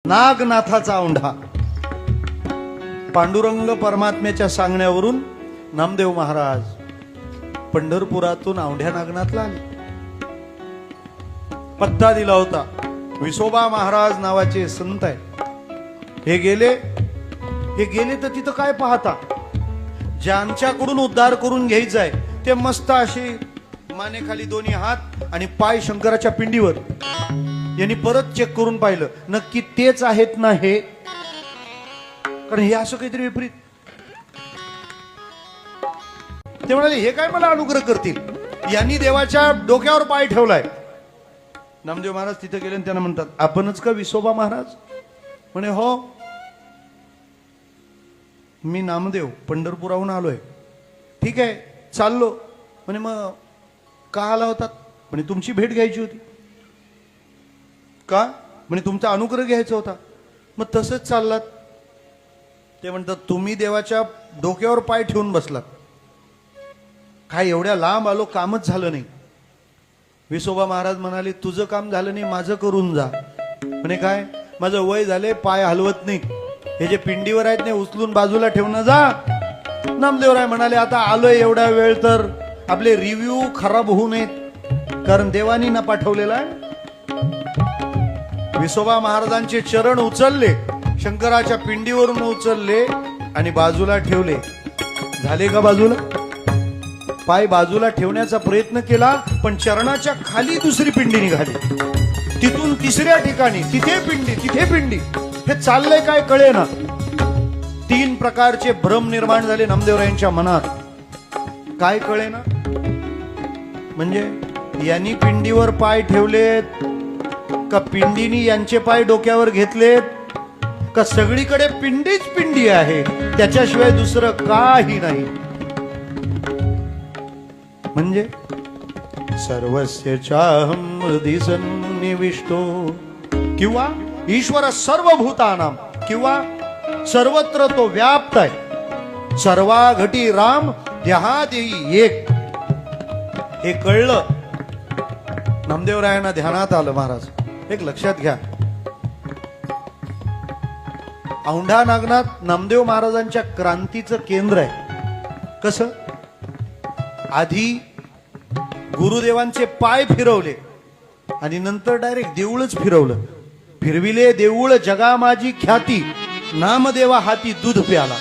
नागनाथाचा औंढा. पांडुरंग परमात्म्याच्या सांगण्यावरून नामदेव महाराज पंढरपुरातून औंढ्या नागनाथला आले. पत्ता दिला होता. विसोबा महाराज नावाचे संत आहे. हे गेले तर तिथं काय पाहता, ज्यांच्याकडून उद्धार करून घ्यायचा आहे ते मस्त अशी मानेखाली दोन्ही हात आणि पाय शंकराच्या पिंडीवर. यांनी परत चेक करून पाहिलं, नक्की तेच आहेत ना हे, कारण हे असं काहीतरी विपरीत. ते म्हणाले हे काय मला अनुग्रह करतील, यांनी देवाच्या डोक्यावर पाय ठेवलाय. नामदेव महाराज तिथे गेले आणि त्यांना म्हणतात, आपणच का विसोबा महाराज? म्हणे हो, मी नामदेव पंढरपुराहून आलोय. ठीक आहे, चाललो. म्हणे मग का आला होतात? म्हणे तुमची भेट घ्यायची होती. का? म्हणे तुमचा अनुग्रह घ्यायचा होता. मग तसंच चाललात? ते म्हणतात तुम्ही देवाच्या डोक्यावर पाय ठेवून बसलात. काय एवढ्या लांब आलो, कामच झालं नाही. विसोबा महाराज म्हणाले तुझं काम झालं नाही, माझं करून जा. म्हणे काय? माझं वय झाले, पाय हलवत नाही, हे जे पिंडीवर आहेत ने उचलून बाजूला ठेवणं जा. नामदेवराय म्हणाले आता आलोय एवढा वेळ तर आपले रिव्ह्यू खराब होऊ नयेत, कारण देवानी ना पाठवलेला आहे. विसोबा महाराजांचे चरण उचलले, शंकराच्या पिंडीवरून उचलले आणि बाजूला ठेवले. झाले का बाजूला? पाय बाजूला ठेवण्याचा प्रयत्न केला, पण चरणाच्या खाली दुसरी पिंडी निघाली. तिथून तिसऱ्या ठिकाणी तिथे पिंडी. हे चाललंय काय कळे ना. 3 प्रकारचे भ्रम निर्माण झाले नामदेवरायांच्या मनात. काय कळे ना, म्हणजे यांनी पिंडीवर पाय ठेवलेत का पिंडीनी यांचे पाय डोक्यावर घेतलेत, का सगळीकडे पिंडीच पिंडी आहे, त्याच्याशिवाय दुसरं काही नाही. म्हणजे सर्वस्य चाहं हृदि सन्निविष्टो, किंवा ईश्वर सर्वभूतानां, किंवा सर्वत्र तो व्याप्त आहे. सर्वाघटी राम देहादेही एक. हे कळलं. नामदेवरायांना ध्यानात आलं. महाराज एक लक्षात घ्या, औंढा नागनाथ नामदेव महाराजांच्या क्रांतीचं केंद्र आहे. कसं? आधी गुरुदेवांचे पाय फिरवले आणि नंतर डायरेक्ट देऊळच फिरवलं. फिरविले देऊळ जगा माझी ख्याती, नामदेवा हाती दूध प्याला.